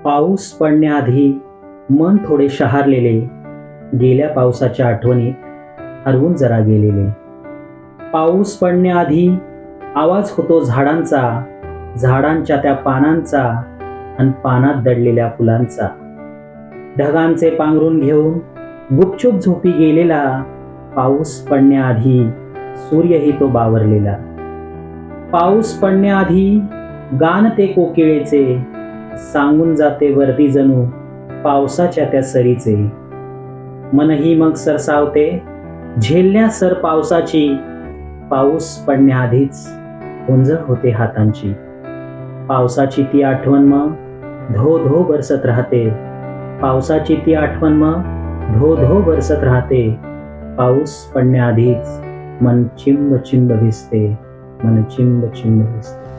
पाऊस पडण्याआधी मन थोडे शहारलेले, गेल्या पावसाच्या आठवणीत हरवून जरा गेलेले. पाऊस पडण्याआधी आवाज होतो झाडांचा, झाडांच्या त्या पानांचा आणि पानात दडलेल्या फुलांचा. ढगांचे पांघरून घेऊन गुपचूप झोपी गेलेला, पाऊस पडण्याआधी सूर्यही तो बावरलेला. पाऊस पडण्याआधी गाण ते कोकिळेचे, सांगून जाते वरती जणू पावसाच्या त्या सरीचे. मनही मग सरसावते झेलण्यासर पावसाची, पाऊस पडण्याआधीच ओंजळ होते हातांची. पावसाची ती आठवण मग धो धो बरसत राहते, पावसाची ती आठवण मग धो धो बरसत राहते. पाऊस पडण्याआधीच मन चिंब चिंब भिजते, मन चिंब चिंब भिजते.